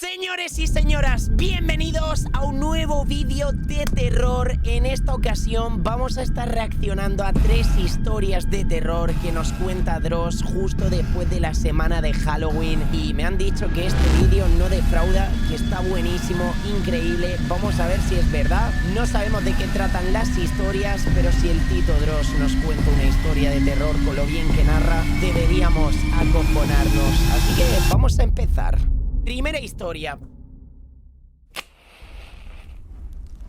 Señores y señoras, bienvenidos a un nuevo vídeo de terror. En esta ocasión vamos a estar reaccionando a 3 historias de terror que nos cuenta Dross justo después de la semana de Halloween. Y me han dicho que este vídeo no defrauda, que está buenísimo, increíble. Vamos a ver si es verdad. No sabemos de qué tratan las historias, pero si el Tito Dross nos cuenta una historia de terror con lo bien que narra, deberíamos acojonarnos. Así que vamos a empezar. Primera historia.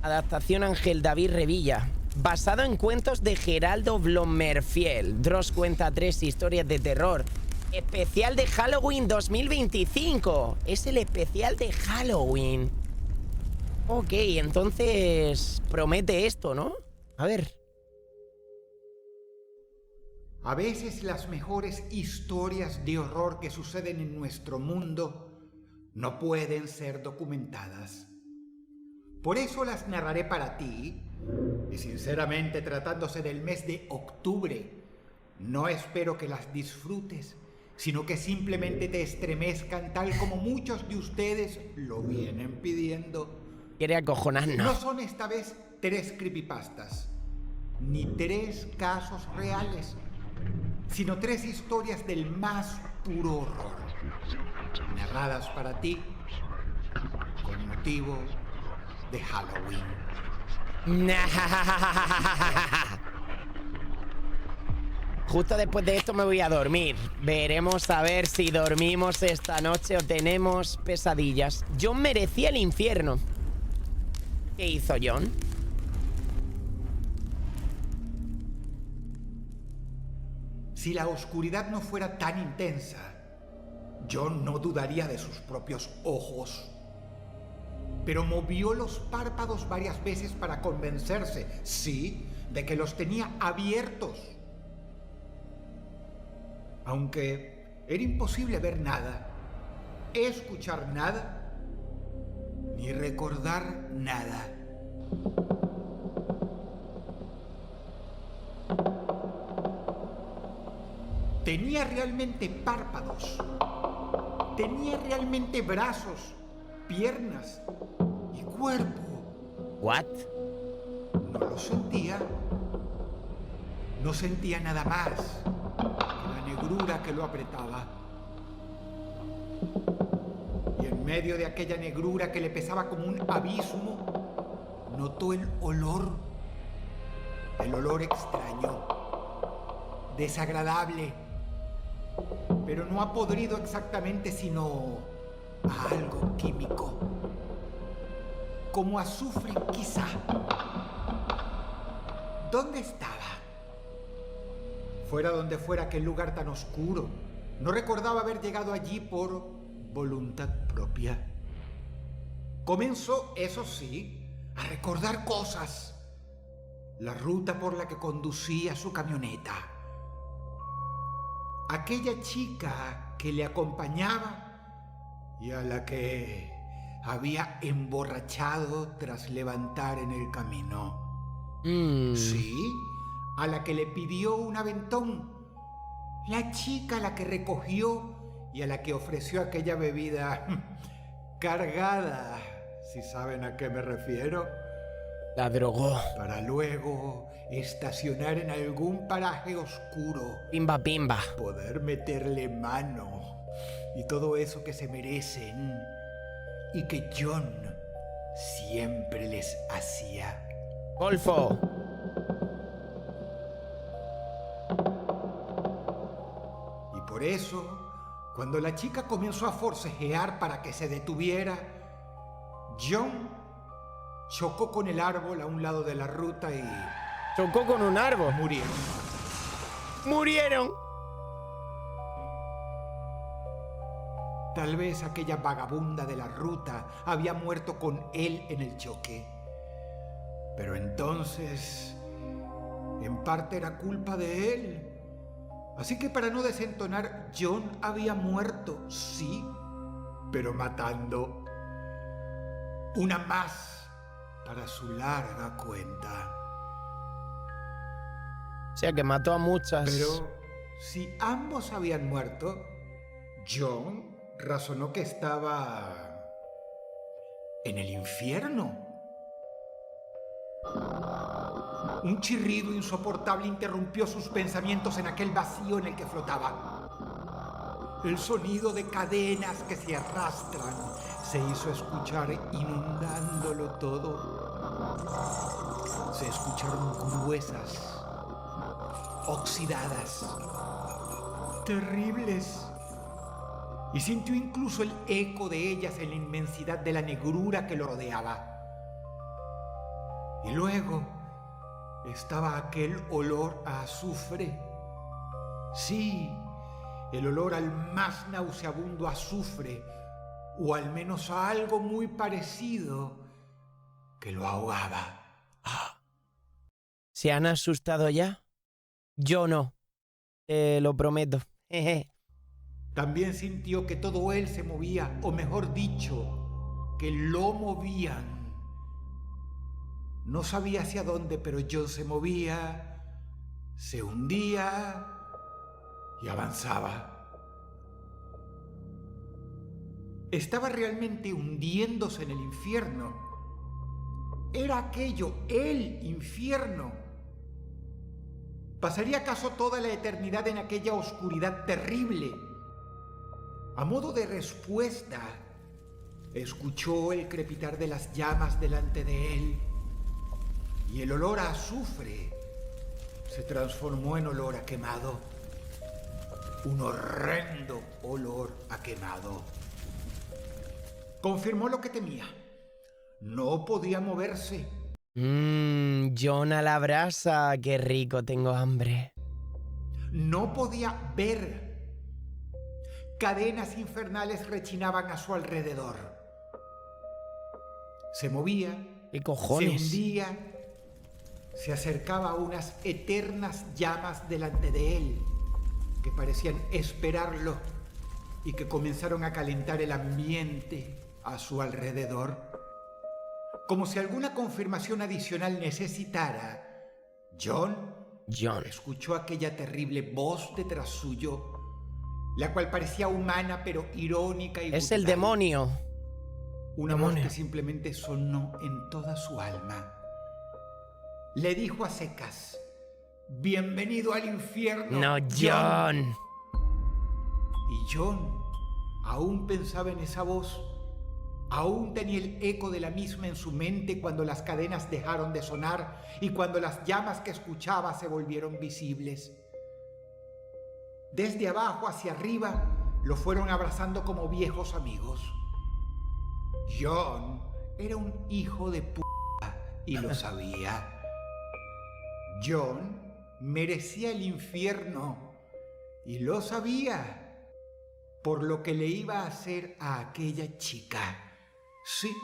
Adaptación Ángel David Revilla. Basado en cuentos de Geraldo Blomerfiel. Dross cuenta 3 historias de terror. Especial de Halloween 2025. Es el especial de Halloween. Ok, entonces promete esto, ¿no? A ver. A veces las mejores historias de horror que suceden en nuestro mundo no pueden ser documentadas. Por eso las narraré para ti, y sinceramente tratándose del mes de octubre, no espero que las disfrutes, sino que simplemente te estremezcan tal como muchos de ustedes lo vienen pidiendo. Quiere acojonarnos. No son esta vez 3 creepypastas, ni 3 casos reales, sino 3 historias del más puro horror, narradas para ti con motivo de Halloween. Justo después de esto me voy a dormir. Veremos a ver si dormimos esta noche o tenemos pesadillas. John merecía el infierno. ¿Qué hizo John? Si la oscuridad no fuera tan intensa, John no dudaría de sus propios ojos. Pero movió los párpados varias veces para convencerse, sí, de que los tenía abiertos. Aunque era imposible ver nada, escuchar nada, ni recordar nada. Tenía realmente párpados, tenía realmente brazos, piernas y cuerpo. ¿What? No lo sentía. No sentía nada más que la negrura que lo apretaba. Y en medio de aquella negrura que le pesaba como un abismo, notó el olor extraño, desagradable, pero no a podrido exactamente, sino a algo químico, como azufre quizá. ¿Dónde estaba? Fuera donde fuera aquel lugar tan oscuro, no recordaba haber llegado allí por voluntad propia. Comenzó, eso sí, a recordar cosas. La ruta por la que conducía su camioneta. Aquella chica que le acompañaba y a la que había emborrachado tras levantar en el camino. Sí, a la que le pidió un aventón. La chica a la que recogió y a la que ofreció aquella bebida cargada, si saben a qué me refiero. La drogó. Para luego estacionar en algún paraje oscuro. Pimba, pimba. Poder meterle mano y todo eso que se merecen y que John siempre les hacía. Golfo. Y por eso, cuando la chica comenzó a forcejear para que se detuviera, John chocó con el árbol a un lado de la ruta y... Chocó con un árbol. murieron. ¡Murieron! Tal vez aquella vagabunda de la ruta había muerto con él en el choque. Pero entonces, en parte era culpa de él. Así que para no desentonar, John había muerto, sí, pero matando. Una más para su larga cuenta. O sea que mató a muchas. Pero si ambos habían muerto, John razonó que estaba en el infierno. Un chirrido insoportable interrumpió sus pensamientos en aquel vacío en el que flotaba. El sonido de cadenas que se arrastran se hizo escuchar inundándolo todo. Se escucharon gruesas, oxidadas, terribles. Y sintió incluso el eco de ellas en la inmensidad de la negrura que lo rodeaba. Y luego estaba aquel olor a azufre. Sí, el olor al más nauseabundo azufre, o al menos a algo muy parecido que lo ahogaba. ¿Se han asustado ya? Yo no. Te lo prometo. También sintió que todo él se movía, o mejor dicho, que lo movían. No sabía hacia dónde, pero John se movía, se hundía y avanzaba. Estaba realmente hundiéndose en el infierno. Era aquello, el infierno. ¿Pasaría acaso toda la eternidad en aquella oscuridad terrible? A modo de respuesta, escuchó el crepitar de las llamas delante de él, y el olor a azufre se transformó en olor a quemado. Un horrendo olor a quemado. Confirmó lo que temía. No podía moverse. John a la brasa. Qué rico, tengo hambre. No podía ver. Cadenas infernales rechinaban a su alrededor. Se movía. ¿Qué cojones? Se hundía. Se acercaba a unas eternas llamas delante de él, que parecían esperarlo y que comenzaron a calentar el ambiente a su alrededor. Como si alguna confirmación adicional necesitara, John escuchó aquella terrible voz detrás suyo, la cual parecía humana pero irónica y Es gutural. el demonio. Una voz que simplemente sonó en toda su alma. Le dijo a secas: bienvenido al infierno. No, John. Y John aún pensaba en esa voz. Aún tenía el eco de la misma en su mente cuando las cadenas dejaron de sonar y cuando las llamas que escuchaba se volvieron visibles. Desde abajo hacia arriba lo fueron abrazando como viejos amigos. John era un hijo de p*** y lo sabía. John merecía el infierno y lo sabía, por lo que le iba a hacer a aquella chica. Sí,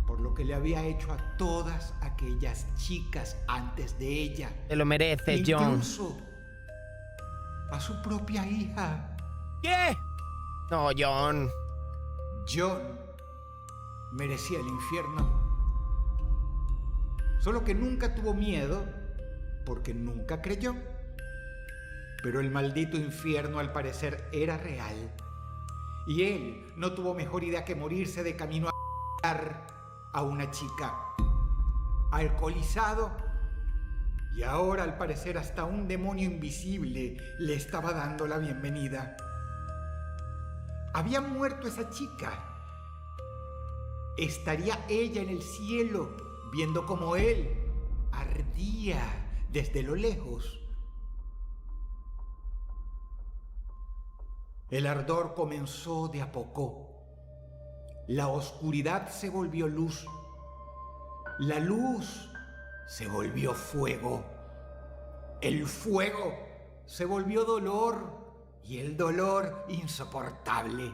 por lo que le había hecho a todas aquellas chicas antes de ella. Te lo merece, John. Incluso a su propia hija. ¿Qué? No, John. John merecía el infierno. Solo que nunca tuvo miedo, porque nunca creyó. Pero el maldito infierno al parecer era real. Y él no tuvo mejor idea que morirse de camino a una chica. Alcoholizado. Y ahora al parecer hasta un demonio invisible le estaba dando la bienvenida. Había muerto esa chica. Estaría ella en el cielo, viendo cómo él ardía desde lo lejos. El ardor comenzó de a poco. La oscuridad se volvió luz. La luz se volvió fuego. El fuego se volvió dolor y el dolor insoportable.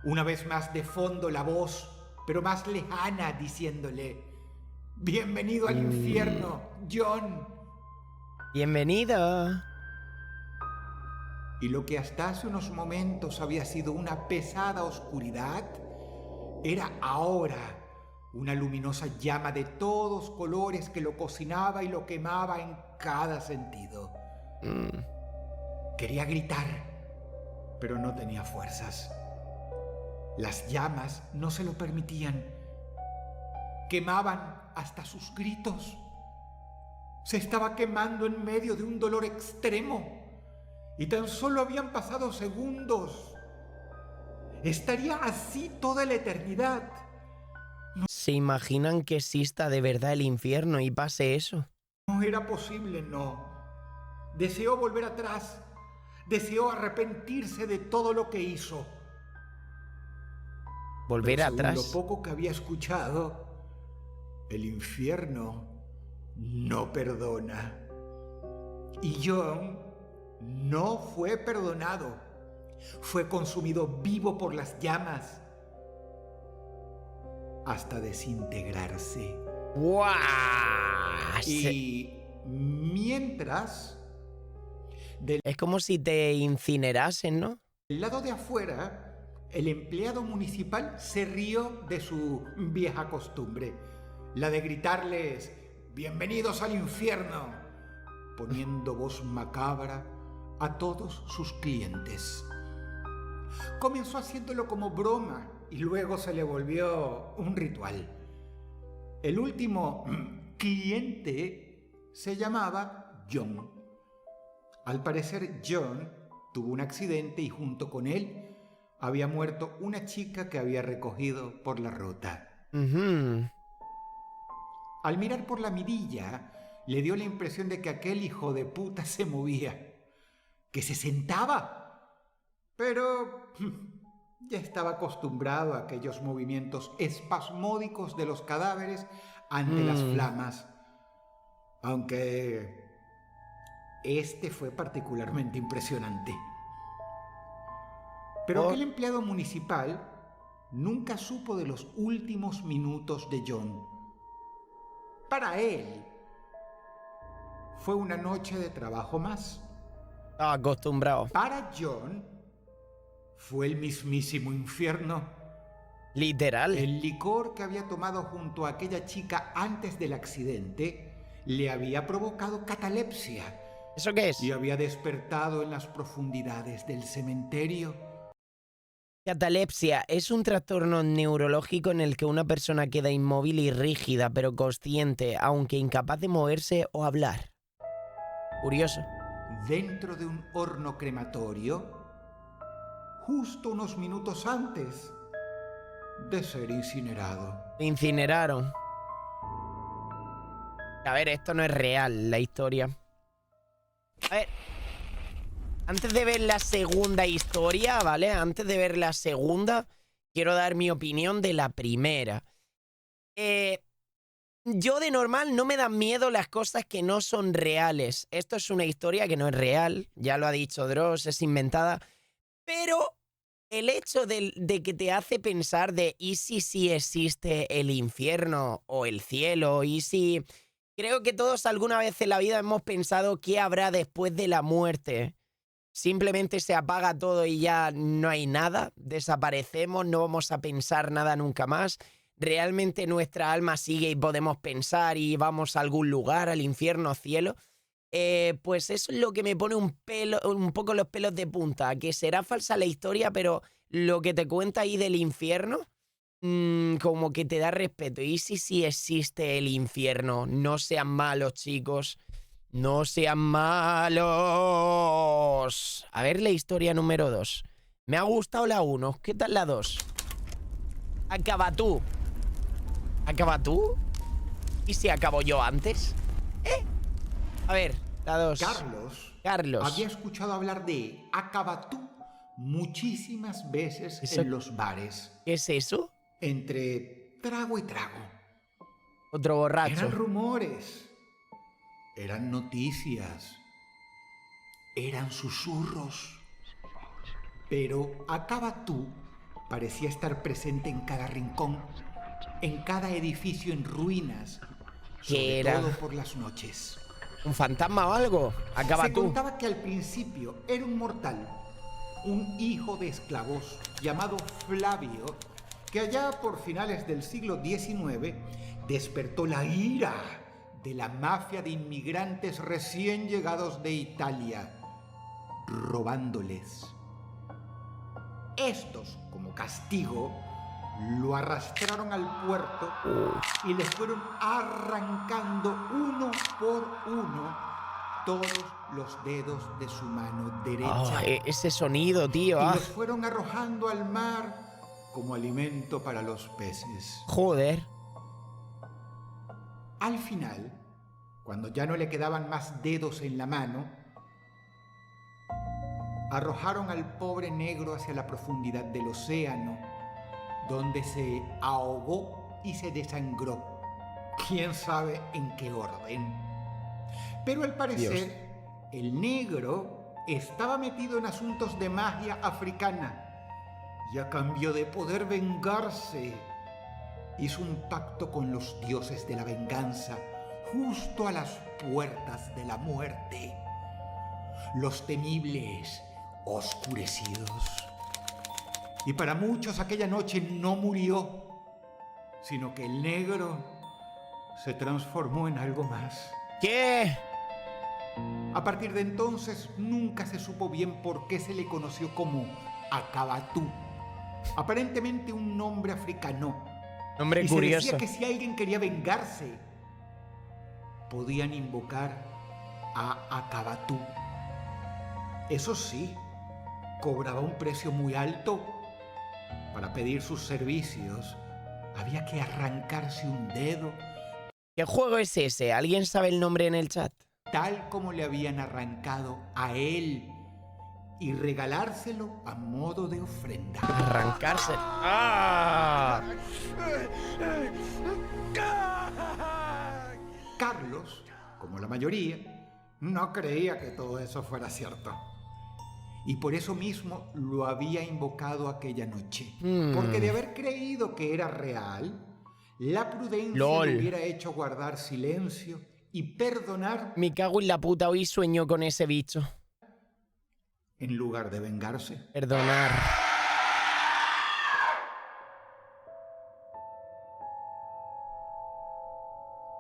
Una vez más de fondo la voz, pero más lejana, diciéndole: bienvenido al infierno, John. Bienvenido. Y lo que hasta hace unos momentos había sido una pesada oscuridad, era ahora una luminosa llama de todos colores que lo cocinaba y lo quemaba en cada sentido. Quería gritar, pero no tenía fuerzas. Las llamas no se lo permitían. Quemaban hasta sus gritos. Se estaba quemando en medio de un dolor extremo. Y tan solo habían pasado segundos. Estaría así toda la eternidad. ¿Se imaginan que exista de verdad el infierno y pase eso? No era posible, no. Deseó volver atrás. Deseó arrepentirse de todo lo que hizo. ¿Volver Pero atrás? según lo poco que había escuchado, el infierno no perdona. Y John no fue perdonado. Fue consumido vivo por las llamas hasta desintegrarse. ¡Guau! Y mientras, Es como si te incinerasen, ¿no? del lado de afuera, el empleado municipal se rió de su vieja costumbre, la de gritarles «¡Bienvenidos al infierno!», poniendo voz macabra a todos sus clientes. Comenzó haciéndolo como broma y luego se le volvió un ritual. El último cliente se llamaba John. Al parecer, John tuvo un accidente y junto con él había muerto una chica que había recogido por la ruta. Al mirar por la mirilla, le dio la impresión de que aquel hijo de puta se movía, que se sentaba. Pero ya estaba acostumbrado a aquellos movimientos espasmódicos de los cadáveres ante las flamas, aunque este fue particularmente impresionante. Pero aquel empleado municipal nunca supo de los últimos minutos de John. Para él, fue una noche de trabajo más. Estaba acostumbrado. Para John, fue el mismísimo infierno. Literal. El licor que había tomado junto a aquella chica antes del accidente le había provocado catalepsia. ¿Eso qué es? Y había despertado en las profundidades del cementerio. Catalepsia es un trastorno neurológico en el que una persona queda inmóvil y rígida, pero consciente, aunque incapaz de moverse o hablar. Curioso. Dentro de un horno crematorio, justo unos minutos antes de ser incinerado. Me incineraron. A ver, esto no es real, la historia. A ver, antes de ver la segunda historia, ¿vale? Antes de ver la segunda, quiero dar mi opinión de la primera. Yo de normal no me dan miedo las cosas que no son reales. Esto es una historia que no es real, ya lo ha dicho Dross, es inventada. Pero el hecho de que te hace pensar de ¿y si sí existe el infierno o el cielo? ¿Y si...? Creo que todos alguna vez en la vida hemos pensado qué habrá después de la muerte. Simplemente se apaga todo y ya no hay nada, desaparecemos, no vamos a pensar nada nunca más. Realmente nuestra alma sigue y podemos pensar y vamos a algún lugar, al infierno, cielo. Pues eso es lo que me pone un poco los pelos de punta, que será falsa la historia, pero lo que te cuenta ahí del infierno, como que te da respeto. Y sí existe el infierno, no sean malos, chicos. No sean malos. A ver la historia número 2. Me ha gustado la 1. ¿Qué tal la 2? Acaba tú. ¿Acaba tú? ¿Y si acabo yo antes? A ver, la 2. Carlos. Había escuchado hablar de Acabatu muchísimas veces en los bares. ¿Qué es eso? Entre trago y trago. Otro borracho. Eran rumores. Eran noticias. Eran susurros. Pero Acabatu parecía estar presente en cada rincón, en cada edificio en ruinas, sobre todo por las noches. ¿Un fantasma o algo? Acaba Se tú. contaba que al principio era un mortal, un hijo de esclavos llamado Flavio, que allá por finales del siglo XIX despertó la ira de la mafia de inmigrantes recién llegados de Italia, robándoles Estos, como castigo, lo arrastraron al puerto y le fueron arrancando uno por uno todos los dedos de su mano derecha. Ese sonido, tío. Y los fueron arrojando al mar como alimento para los peces. Joder. Al final, cuando ya no le quedaban más dedos en la mano, arrojaron al pobre negro hacia la profundidad del océano, donde se ahogó y se desangró. ¿Quién sabe en qué orden? Pero al parecer, el negro estaba metido en asuntos de magia africana y a cambio de poder vengarse, hizo un pacto con los dioses de la venganza justo a las puertas de la muerte. Los temibles oscurecidos. Y para muchos aquella noche no murió, sino que el negro se transformó en algo más. ¿Qué? A partir de entonces nunca se supo bien por qué se le conoció como Akabatú. Aparentemente un nombre africano. Nombre y curioso. se decía que si alguien quería vengarse, podían invocar a Akabatú. Eso sí, cobraba un precio muy alto. Para pedir sus servicios, había que arrancarse un dedo. ¿Qué juego es ese? ¿Alguien sabe el nombre en el chat? Tal como le habían arrancado a él, y regalárselo a modo de ofrenda. Arrancarse. ¡Ah! Carlos, como la mayoría, no creía que todo eso fuera cierto. Y por eso mismo lo había invocado aquella noche. Porque de haber creído que era real, la prudencia le hubiera hecho guardar silencio y perdonar. Me cago en la puta, hoy sueño con ese bicho. En lugar de vengarse. Perdonar.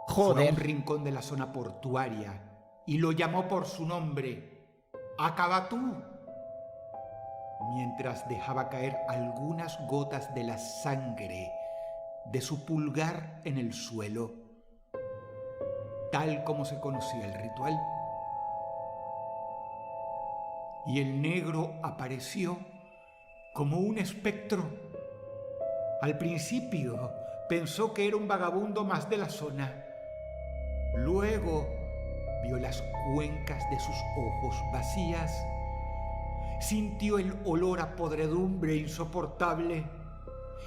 Joder. Fue a un rincón de la zona portuaria y lo llamó por su nombre, Akabatú, mientras dejaba caer algunas gotas de la sangre de su pulgar en el suelo, tal como se conocía el ritual. Y el negro apareció como un espectro. Al principio pensó que era un vagabundo más de la zona. Luego vio las cuencas de sus ojos vacías, sintió el olor a podredumbre insoportable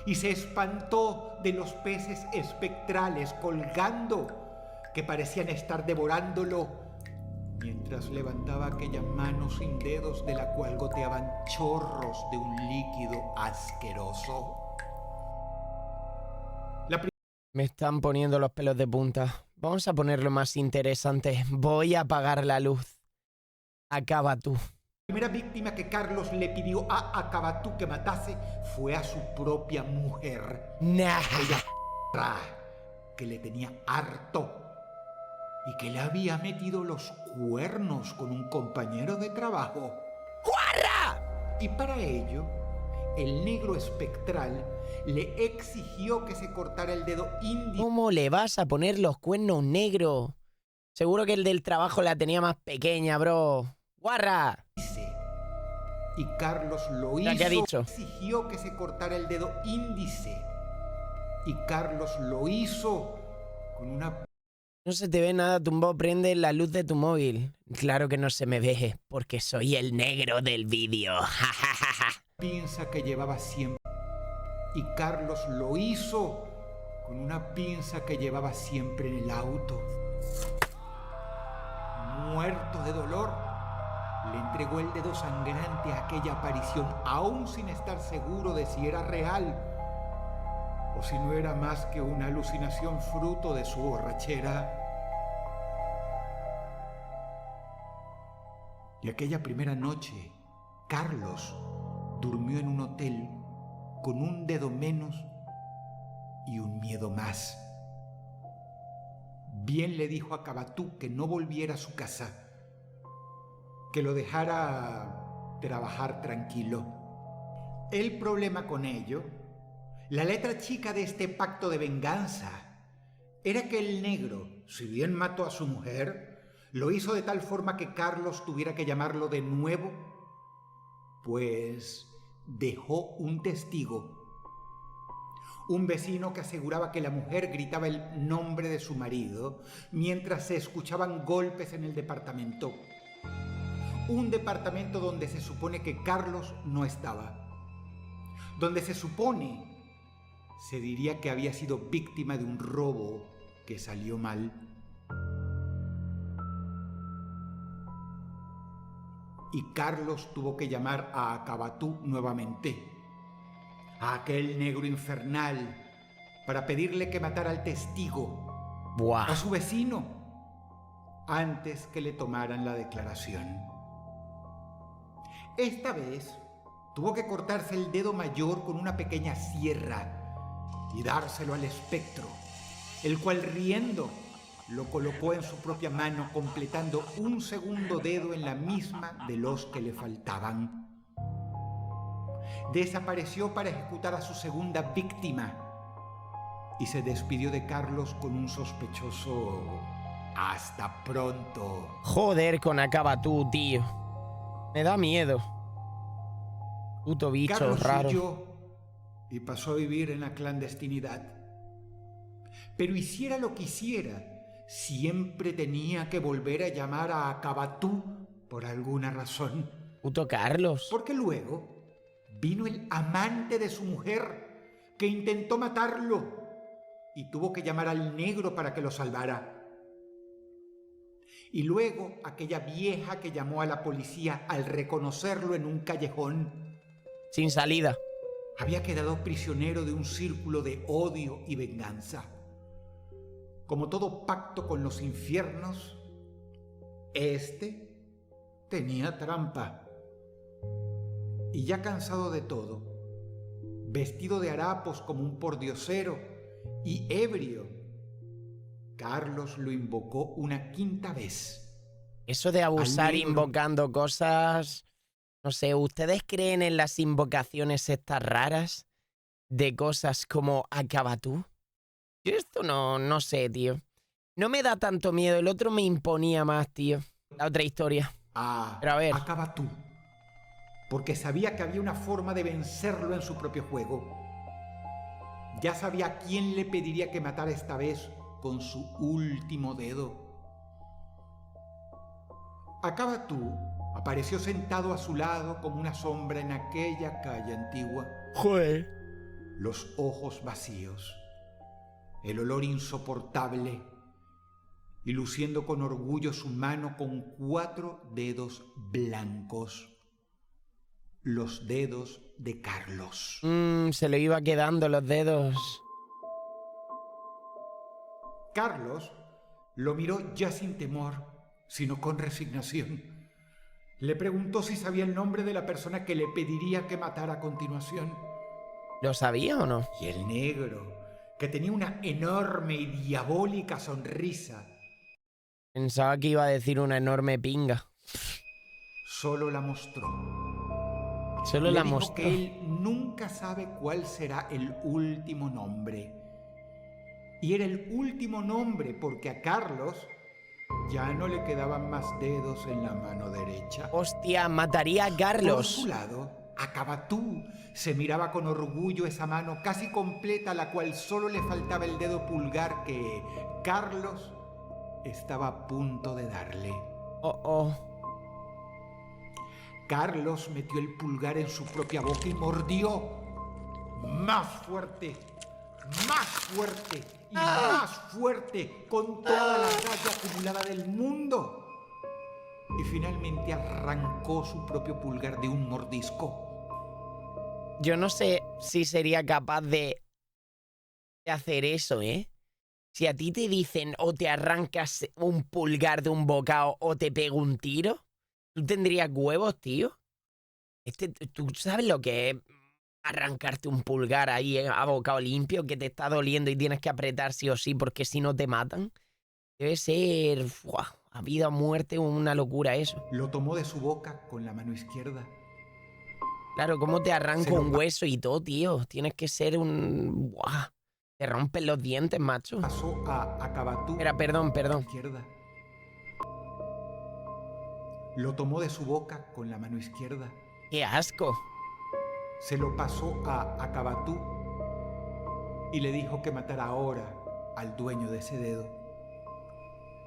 y se espantó de los peces espectrales colgando que parecían estar devorándolo mientras levantaba aquella mano sin dedos de la cual goteaban chorros de un líquido asqueroso. Me están poniendo los pelos de punta. Vamos a ponerlo más interesante. Voy a apagar la luz. Akabatú. La primera víctima que Carlos le pidió a Akabatú que matase fue a su propia mujer. Nah. Ella que le tenía harto y que le había metido los cuernos con un compañero de trabajo. ¡Guarra! Y para ello, el negro espectral le exigió que se cortara el dedo índice. ¿Cómo le vas a poner los cuernos negros? Seguro que el del trabajo la tenía más pequeña, bro. ¡Guarra! Y Carlos lo hizo. ¿Qué ha dicho? Exigió que se cortara el dedo índice. Y Carlos lo hizo con una... No se te ve nada, Tumbo. Prende la luz de tu móvil. Claro que no se me ve, porque soy el negro del vídeo. pinza que llevaba siempre. Y Carlos lo hizo con una pinza que llevaba siempre en el auto. Muerto de dolor, le entregó el dedo sangrante a aquella aparición, aún sin estar seguro de si era real o si no era más que una alucinación fruto de su borrachera. Y aquella primera noche, Carlos durmió en un hotel con un dedo menos y un miedo más. Bien le dijo a Akabatú que no volviera a su casa, que lo dejara trabajar tranquilo. El problema con ello, la letra chica de este pacto de venganza, era que el negro, si bien mató a su mujer, lo hizo de tal forma que Carlos tuviera que llamarlo de nuevo, pues dejó un testigo. Un vecino que aseguraba que la mujer gritaba el nombre de su marido mientras se escuchaban golpes en el departamento. Un departamento donde se supone que Carlos no estaba. Donde se diría que había sido víctima de un robo que salió mal. Y Carlos tuvo que llamar a Acabatú nuevamente, a aquel negro infernal, para pedirle que matara al testigo, Buah. a su vecino, antes que le tomaran la declaración. Esta vez tuvo que cortarse el dedo mayor con una pequeña sierra y dárselo al espectro, el cual, riendo, lo colocó en su propia mano, completando un segundo dedo en la misma de los que le faltaban. Desapareció para ejecutar a su segunda víctima y se despidió de Carlos con un sospechoso "hasta pronto". Joder con Acabatú, tío. Me da miedo. Puto bicho Carlos raro. huyó y pasó a vivir en la clandestinidad. Pero hiciera lo que hiciera, siempre tenía que volver a llamar a Acabatú por alguna razón. Puto Carlos. Porque luego vino el amante de su mujer, que intentó matarlo y tuvo que llamar al negro para que lo salvara. Y luego aquella vieja que llamó a la policía al reconocerlo en un callejón. Sin salida. Había quedado prisionero de un círculo de odio y venganza. Como todo pacto con los infiernos, este tenía trampa. Y ya cansado de todo, vestido de harapos como un pordiosero y ebrio, Carlos lo invocó una quinta vez. Eso de abusar negro. invocando cosas... No sé, ¿ustedes creen en las invocaciones estas raras? De cosas como Acabatú. Yo esto no sé, tío. No me da tanto miedo. El otro me imponía más, tío. La otra historia. Pero a ver. Acabatú, porque sabía que había una forma de vencerlo en su propio juego. Ya sabía a quién le pediría que matara esta vez con su último dedo. Acabatú apareció sentado a su lado como una sombra en aquella calle antigua. Joder. Los ojos vacíos, el olor insoportable, y luciendo con orgullo su mano con 4 dedos blancos. Los dedos de Carlos. Se le iba quedando los dedos. Carlos lo miró ya sin temor, sino con resignación. Le preguntó si sabía el nombre de la persona que le pediría que matara a continuación. ¿Lo sabía o no? Y el negro, que tenía una enorme y diabólica sonrisa, Pensaba que iba a decir una enorme pinga. solo la mostró. Solo Le la dijo mostró. que él nunca sabe cuál será el último nombre. Y era el último nombre porque a Carlos ya no le quedaban más dedos en la mano derecha. Hostia, mataría a Por Carlos. su lado, Acabatú se miraba con orgullo esa mano casi completa, a la cual solo le faltaba el dedo pulgar que Carlos estaba a punto de darle. Oh. Carlos metió el pulgar en su propia boca y mordió. Más fuerte y más fuerte, con toda la rabia acumulada del mundo. Y finalmente arrancó su propio pulgar de un mordisco. Yo no sé si sería capaz de hacer eso, ¿eh? Si a ti te dicen o te arrancas un pulgar de un bocado o te pego un tiro, ¿tú tendrías huevos, tío? ¿Tú sabes lo que es arrancarte un pulgar ahí a bocado limpio que te está doliendo y tienes que apretar sí o sí porque si no te matan? Debe ser a vida o muerte, una locura eso. Lo tomó de su boca con la mano izquierda Claro, ¿cómo te Se arranco lo un hueso y todo, tío? Tienes que ser un... Buah. Te rompen los dientes, macho. pasó a Acabatú Espera, perdón. izquierda. Lo tomó de su boca con la mano izquierda. ¡Qué asco! Se lo pasó a Acabatú y le dijo que matara ahora al dueño de ese dedo,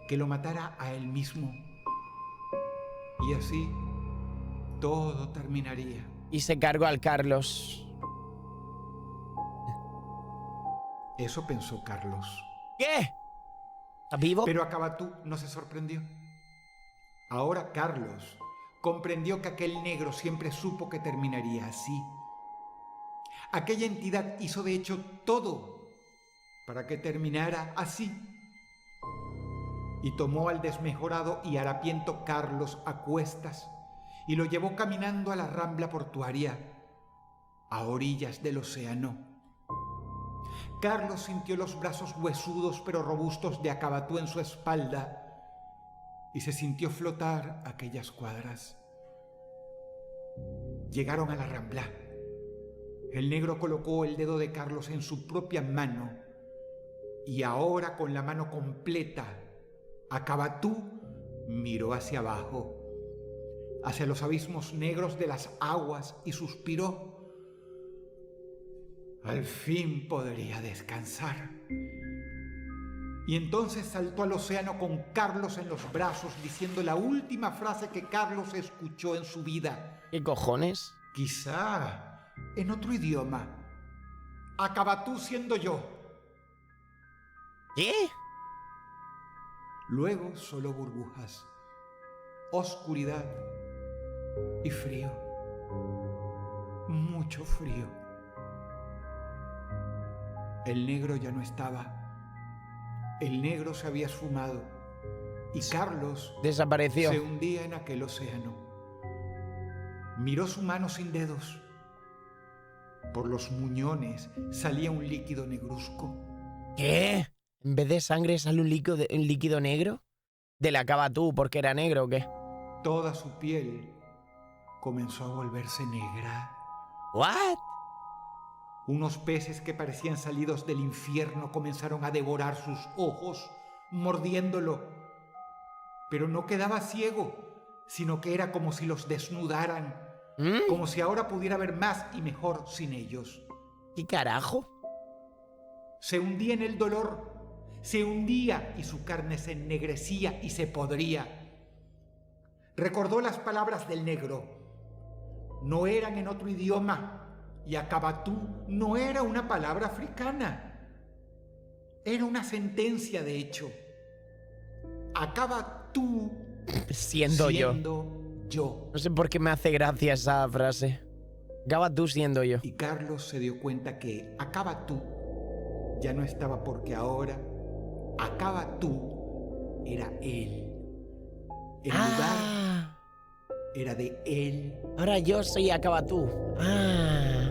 que lo matara a él mismo, y así todo terminaría. Y se cargó al Carlos. Eso pensó Carlos. ¿Qué? ¿Estás vivo? Pero Acabatú no se sorprendió. Ahora Carlos comprendió que aquel negro siempre supo que terminaría así. Aquella entidad hizo de hecho todo para que terminara así. Y tomó al desmejorado y harapiento Carlos a cuestas y lo llevó caminando a la rambla portuaria, a orillas del océano. Carlos sintió los brazos huesudos pero robustos de Acabatú en su espalda y se sintió flotar aquellas cuadras. Llegaron a la rambla. El negro colocó el dedo de Carlos en su propia mano y ahora con la mano completa, Acabatú miró hacia abajo, hacia los abismos negros de las aguas y suspiró. Al fin podría descansar. Y entonces saltó al océano con Carlos en los brazos, diciendo la última frase que Carlos escuchó en su vida. ¿Qué cojones? Quizá en otro idioma. Acabatú siendo yo. ¿Qué? Luego solo burbujas, oscuridad y frío. Mucho frío. El negro ya no estaba. El negro se había esfumado y Carlos Desapareció. se hundía en aquel océano. Miró su mano sin dedos. Por los muñones salía un líquido negruzco. ¿Qué? ¿En vez de sangre sale un líquido negro? ¿De la Acabatú porque era negro o qué? Toda su piel comenzó a volverse negra. ¿What? Unos peces que parecían salidos del infierno comenzaron a devorar sus ojos, mordiéndolo. Pero no quedaba ciego, sino que era como si los desnudaran, como si ahora pudiera ver más y mejor sin ellos. ¿Qué carajo? Se hundía en el dolor, se hundía y su carne se ennegrecía y se podría. Recordó las palabras del negro. No eran en otro idioma. Y Acabatú no era una palabra africana. Era una sentencia, de hecho. Acabatú Siendo yo. yo. No sé por qué me hace gracia esa frase. Acabatú siendo yo. Y Carlos se dio cuenta que Acabatú ya no estaba porque ahora Acabatú era él. El lugar era de él. Ahora yo soy Acabatú.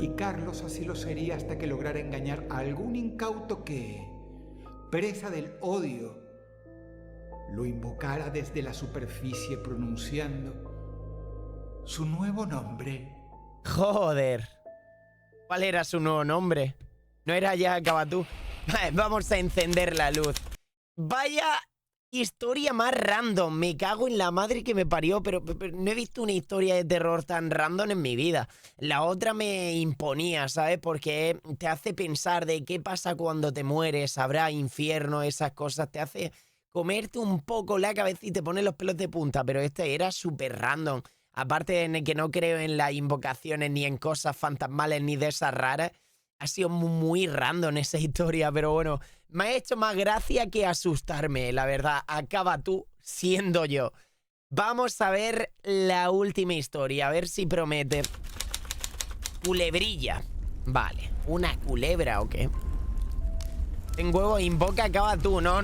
Y Carlos así lo sería hasta que lograra engañar a algún incauto que, presa del odio, lo invocara desde la superficie pronunciando su nuevo nombre. Joder. ¿Cuál era su nuevo nombre? No era ya Acabatú. Vamos a encender la luz. Vaya historia más random. Me cago en la madre que me parió, pero no he visto una historia de terror tan random en mi vida. La otra me imponía, ¿sabes? Porque te hace pensar de qué pasa cuando te mueres, habrá infierno, esas cosas. Te hace comerte un poco la cabeza y te pone los pelos de punta, pero este era súper random. Aparte de que no creo en las invocaciones ni en cosas fantasmales ni de esas raras, ha sido muy random esa historia, pero bueno, me ha hecho más gracia que asustarme, la verdad. Acabatú siendo yo. Vamos a ver la última historia, a ver si promete. Culebrilla. Vale, ¿una culebra o qué? En huevo, invoca Acabatú. No.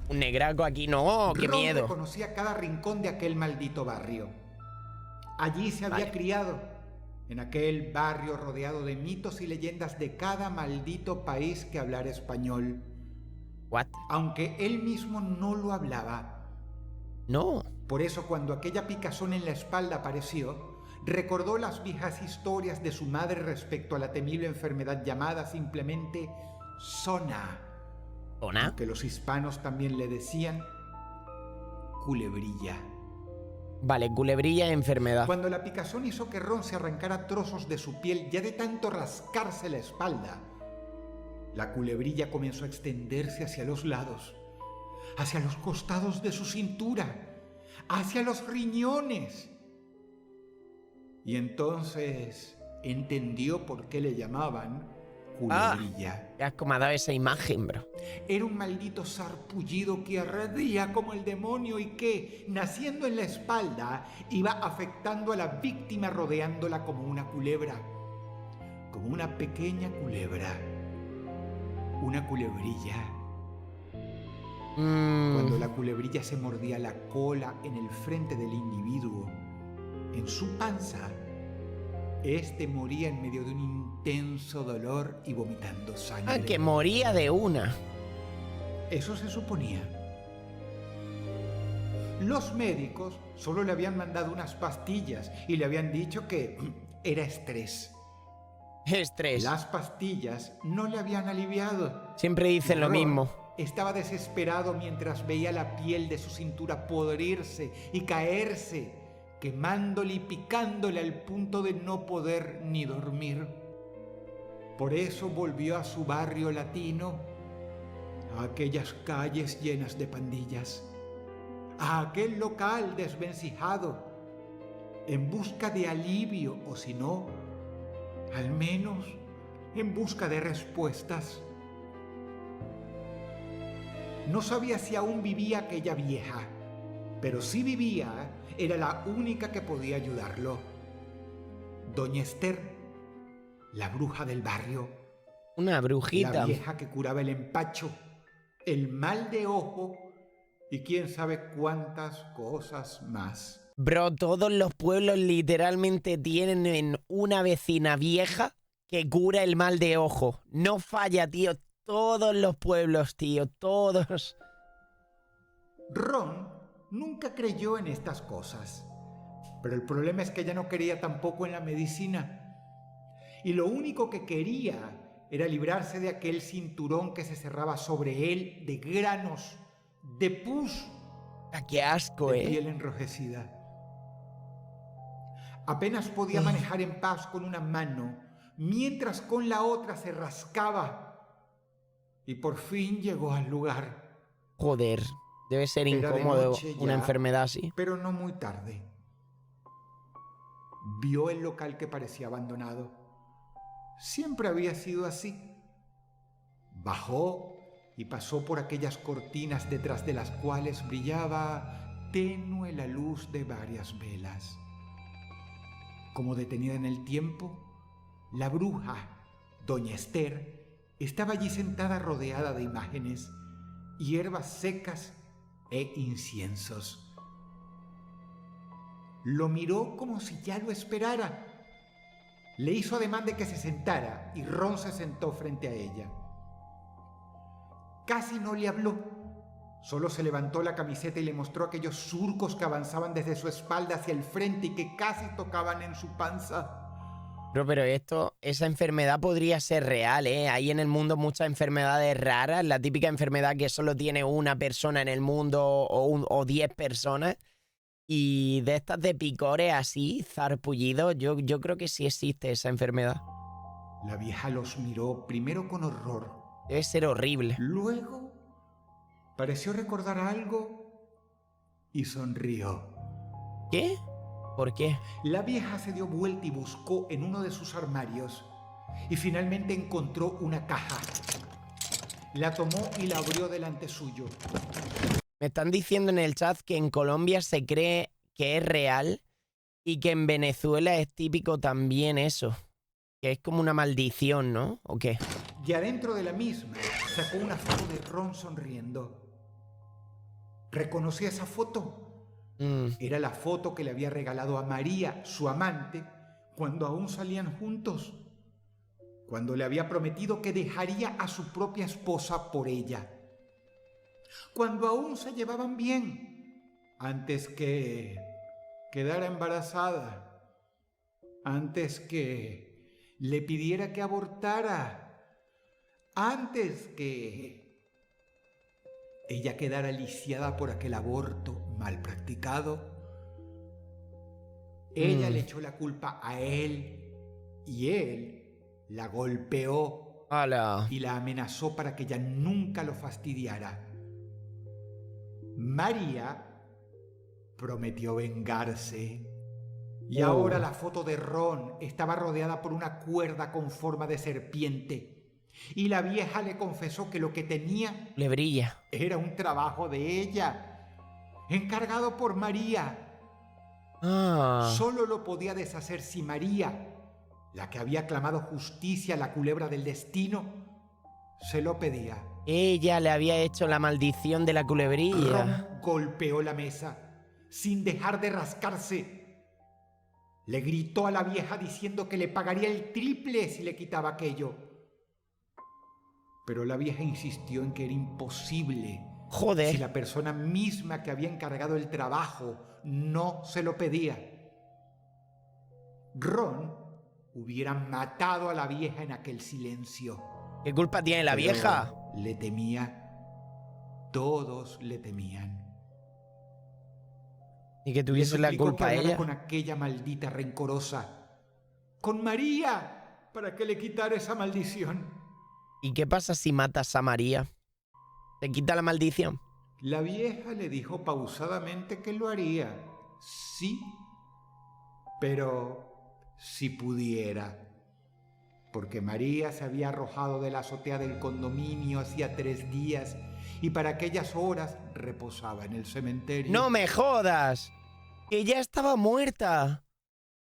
Un negraco aquí, no, qué Ron miedo. Conocía cada rincón de aquel maldito barrio. Allí se había criado. En aquel barrio rodeado de mitos y leyendas de cada maldito país que hablara español. ¿What? Aunque él mismo no lo hablaba. No. Por eso cuando aquella picazón en la espalda apareció, Recordó las viejas historias de su madre respecto a la temible enfermedad llamada simplemente Zona, ¿Zona? que los hispanos también le decían culebrilla. Vale, culebrilla y enfermedad. Cuando la picazón hizo que Ron se arrancara trozos de su piel ya de tanto rascarse la espalda, la culebrilla comenzó a extenderse hacia los lados, hacia los costados de su cintura, hacia los riñones. Y entonces entendió por qué le llamaban culebrilla. Qué asco me ha dado esa imagen, bro. Era un maldito sarpullido que ardía como el demonio y que, naciendo en la espalda, iba afectando a la víctima rodeándola como una culebra, como una pequeña culebra, una culebrilla. Cuando la culebrilla se mordía la cola en el frente del individuo, en su panza, este moría en medio de un intenso dolor y vomitando sangre. Ah, que moría de una. Eso se suponía. Los médicos solo le habían mandado unas pastillas y le habían dicho que era estrés. Estrés. Las pastillas no le habían aliviado. Siempre dicen lo Ron mismo. estaba desesperado mientras veía la piel de su cintura podrirse y caerse, quemándole y picándole al punto de no poder ni dormir. Por eso volvió a su barrio latino, a aquellas calles llenas de pandillas, a aquel local desvencijado, en busca de alivio o si no, al menos en busca de respuestas. No sabía si aún vivía aquella vieja, pero si vivía, era la única que podía ayudarlo. Doña Esther, la bruja del barrio. Una brujita. La vieja que curaba el empacho, el mal de ojo y quién sabe cuántas cosas más. Bro, todos los pueblos literalmente tienen una vecina vieja que cura el mal de ojo. No falla, tío. Todos los pueblos, tío. Todos. Ron nunca creyó en estas cosas, pero el problema es que ella no quería tampoco en la medicina. Y lo único que quería era librarse de aquel cinturón que se cerraba sobre él de granos, de pus, Ah, qué asco, de piel enrojecida. Apenas podía manejar en paz con una mano, mientras con la otra se rascaba. Y por fin llegó al lugar. Joder, debe ser Era de incómodo noche una ya, enfermedad así. pero no muy tarde. Vio el local que parecía abandonado. Siempre había sido así. Bajó y pasó por aquellas cortinas detrás de las cuales brillaba tenue la luz de varias velas. Como detenida en el tiempo, la bruja, Doña Esther, estaba allí sentada rodeada de imágenes, hierbas secas e inciensos. Lo miró como si ya lo esperara. Le hizo ademán de que se sentara y Ron se sentó frente a ella. Casi no le habló. Solo se levantó la camiseta y le mostró aquellos surcos que avanzaban desde su espalda hacia el frente y que casi tocaban en su panza. Pero esa enfermedad podría ser real, ¿eh? Hay en el mundo muchas enfermedades raras. La típica enfermedad que solo tiene una persona en el mundo o 10 personas. Y de estas de picores así, zarpullidos, yo creo que sí existe esa enfermedad. La vieja los miró primero con horror. Debe ser horrible. Luego pareció recordar algo y sonrió. ¿Qué? ¿Por qué? La vieja se dio vuelta y buscó en uno de sus armarios y finalmente encontró una caja. La tomó y la abrió delante suyo. Me están diciendo en el chat que en Colombia se cree que es real y que en Venezuela es típico también eso. Que es como una maldición, ¿no? ¿O qué? Y adentro de la misma sacó una foto de Ron sonriendo. ¿Reconoció esa foto? Era la foto que le había regalado a María, su amante, cuando aún salían juntos. Cuando le había prometido que dejaría a su propia esposa por ella. Cuando aún se llevaban bien, antes que quedara embarazada. antes que le pidiera que abortara, antes que ella quedara lisiada por aquel aborto mal practicado. Ella le echó la culpa a él y él la golpeó ¡Hala! y la amenazó para que ella nunca lo fastidiara. María prometió vengarse y ahora la foto de Ron estaba rodeada por una cuerda con forma de serpiente y la vieja le confesó que lo que tenía Le brilla. era un trabajo de ella, encargado por María. Ah. Solo lo podía deshacer si María, la que había clamado justicia a la culebra del destino, se lo pedía. Ella le había hecho la maldición de la culebrilla. Ron golpeó la mesa sin dejar de rascarse. Le gritó a la vieja diciendo que le pagaría el triple si le quitaba aquello. Pero la vieja insistió en que era imposible. Joder. Si la persona misma que había encargado el trabajo no se lo pedía. Ron hubiera matado a la vieja en aquel silencio. ¿Qué culpa tiene la Pero vieja? le temía. Todos le temían. Y que Le tuviese la suplicó culpa que a hablara ella. con aquella maldita rencorosa, con María, para que le quitara esa maldición. ¿Y qué pasa si matas a María? ¿Te quita la maldición? La vieja le dijo pausadamente que lo haría, sí, pero si pudiera, porque María se había arrojado de la azotea del condominio hacía 3 días y para aquellas horas reposaba en el cementerio. ¡No me jodas! Que ya estaba muerta.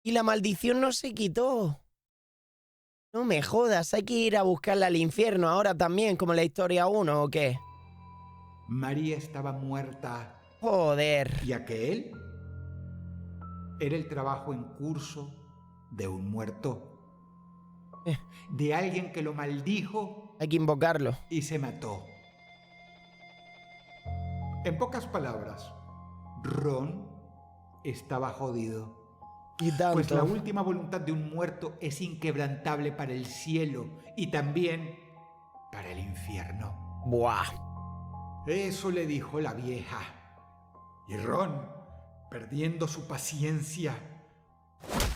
Y la maldición no se quitó. No me jodas, hay que ir a buscarla al infierno ahora también, como en la historia 1, ¿o qué? María estaba muerta. Joder. Y aquel era el trabajo en curso de un muerto. De alguien que lo maldijo Hay que invocarlo. y se mató. En pocas palabras, Ron estaba jodido. Y tanto. Pues la última voluntad de un muerto es inquebrantable para el cielo y también para el infierno. Buah. Eso le dijo la vieja. Y Ron, perdiendo su paciencia,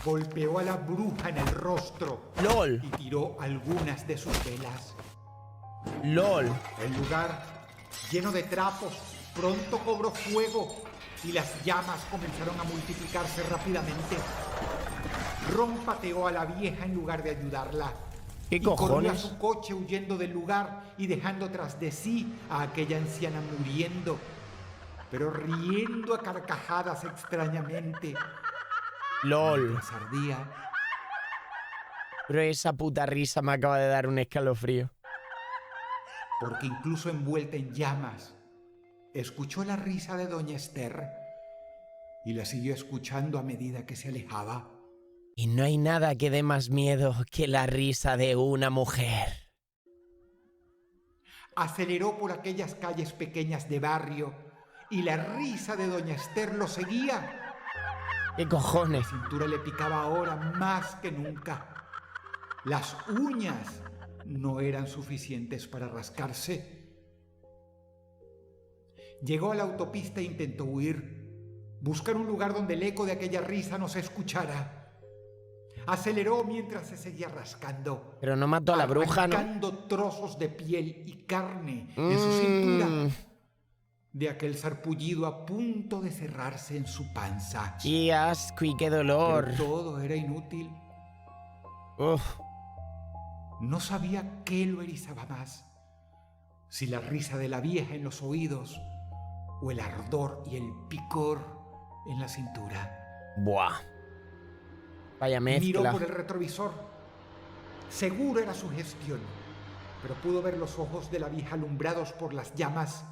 golpeó a la bruja en el rostro LOL. y tiró algunas de sus velas. LOL. El lugar, lleno de trapos, pronto cobró fuego y las llamas comenzaron a multiplicarse rápidamente. Ron pateó a la vieja en lugar de ayudarla. ¿Qué y corrió a cojones? su coche huyendo del lugar y dejando tras de sí a aquella anciana muriendo, pero riendo a carcajadas extrañamente. LOL. Mientras ardía. Pero esa puta risa me acaba de dar un escalofrío. Porque incluso envuelta en llamas, escuchó la risa de doña Esther y la siguió escuchando a medida que se alejaba. Y no hay nada que dé más miedo que la risa de una mujer. Aceleró por aquellas calles pequeñas de barrio y la risa de doña Esther lo seguía. ¿Qué cojones? La cintura le picaba ahora más que nunca. Las uñas no eran suficientes para rascarse. Llegó a la autopista e intentó huir, buscar un lugar donde el eco de aquella risa no se escuchara. Aceleró mientras se seguía rascando. Pero no mató a la bruja, ¿no? Arrancando trozos de piel y carne de su cintura, de aquel sarpullido a punto de cerrarse en su panza. ¡Qué asco y qué dolor! Pero todo era inútil. Uf. No sabía qué lo erizaba más, si la risa de la vieja en los oídos o el ardor y el picor en la cintura. Buah. Vaya Miró mezcla. por el retrovisor. Seguro era su gestión, pero pudo ver los ojos de la vieja alumbrados por las llamas.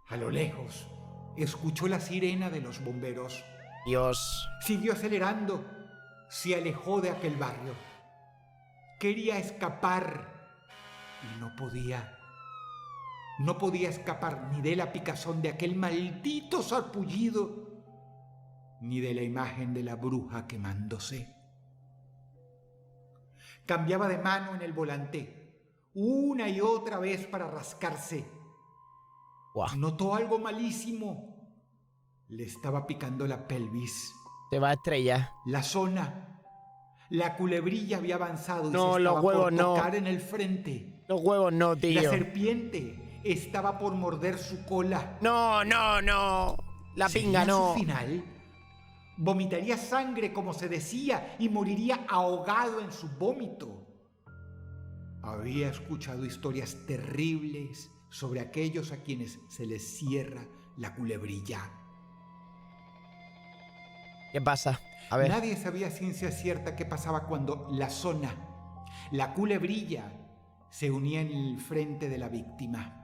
A lo lejos, escuchó la sirena de los bomberos. Dios. Siguió acelerando. Se alejó de aquel barrio. Quería escapar y no podía. No podía escapar ni de la picazón de aquel maldito sarpullido, ni de la imagen de la bruja quemándose. Cambiaba de mano en el volante, una y otra vez para rascarse. Guau. Notó algo malísimo. Le estaba picando la pelvis. Se va a estrellar. La zona. La culebrilla había avanzado y No, se los estaba huevos por no. tocar en el frente. Los huevos no, La tío. serpiente estaba por morder su cola. No. La pinga ¿Sería no. su final? Vomitaría sangre, como se decía, y moriría ahogado en su vómito. Había escuchado historias terribles sobre aquellos a quienes se les cierra la culebrilla. ¿Qué pasa? A ver. Nadie sabía a ciencia cierta qué pasaba cuando la zona, la culebrilla, se unía en el frente de la víctima.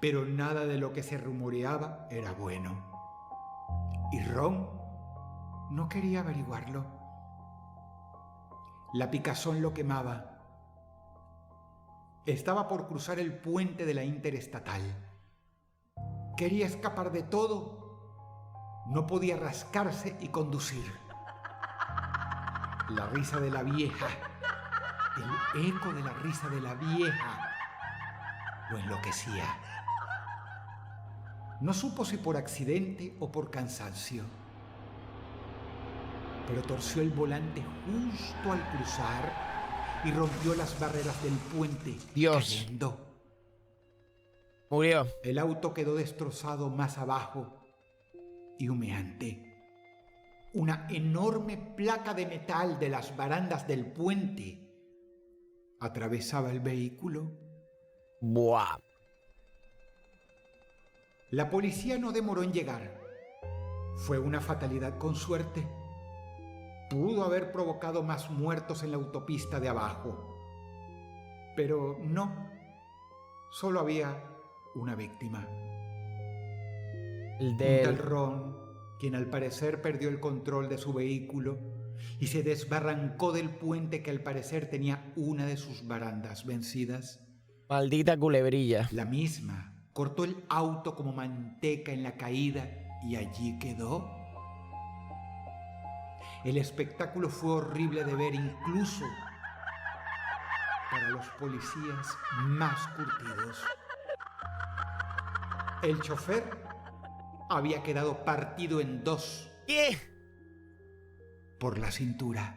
Pero nada de lo que se rumoreaba era bueno. Y Ron no quería averiguarlo. La picazón lo quemaba. Estaba por cruzar el puente de la interestatal. Quería escapar de todo. No podía rascarse y conducir. La risa de la vieja, el eco de la risa de la vieja, lo enloquecía. No supo si por accidente o por cansancio, pero torció el volante justo al cruzar y rompió las barreras del puente. Dios. Cayendo. Murió. El auto quedó destrozado más abajo y humeante. Una enorme placa de metal de las barandas del puente atravesaba el vehículo. Buah. La policía no demoró en llegar. Fue una fatalidad con suerte. Pudo haber provocado más muertos en la autopista de abajo. Pero no. Solo había una víctima. El Un del... tal Ron, quien al parecer perdió el control de su vehículo y se desbarrancó del puente que al parecer tenía una de sus barandas vencidas. Maldita culebrilla. La misma cortó el auto como manteca en la caída y allí quedó. El espectáculo fue horrible de ver incluso para los policías más curtidos. El chofer había quedado partido en dos ¿Qué? por la cintura.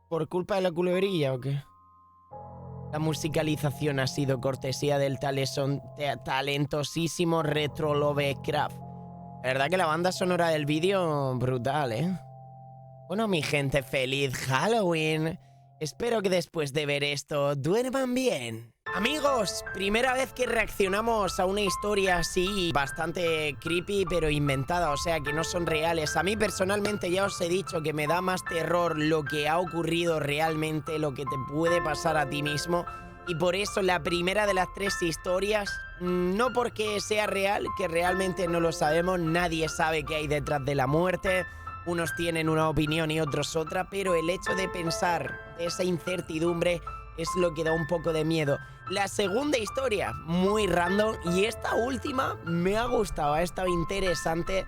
¿Por culpa de la culebrilla o qué? La musicalización ha sido cortesía del talentosísimo Retro Lovecraft. La verdad que la banda sonora del vídeo, brutal, ¿eh? Bueno, mi gente, feliz Halloween. Espero que después de ver esto duerman bien. Amigos, primera vez que reaccionamos a una historia así, bastante creepy, pero inventada, o sea, que no son reales. A mí personalmente ya os he dicho que me da más terror lo que ha ocurrido realmente, lo que te puede pasar a ti mismo. Y por eso la primera de las tres historias, no porque sea real, que realmente no lo sabemos, nadie sabe qué hay detrás de la muerte. Unos tienen una opinión y otros otra, pero el hecho de pensar de esa incertidumbre es lo que da un poco de miedo. La segunda historia, muy random, y esta última me ha gustado, ha estado interesante,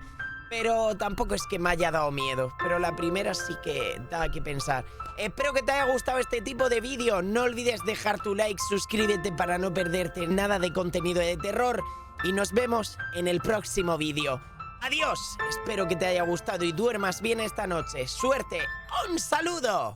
pero tampoco es que me haya dado miedo. Pero la primera sí que da que pensar. Espero que te haya gustado este tipo de vídeo. No olvides dejar tu like, suscríbete para no perderte nada de contenido de terror. Y nos vemos en el próximo vídeo. ¡Adiós! Espero que te haya gustado y duermas bien esta noche. ¡Suerte! ¡Un saludo!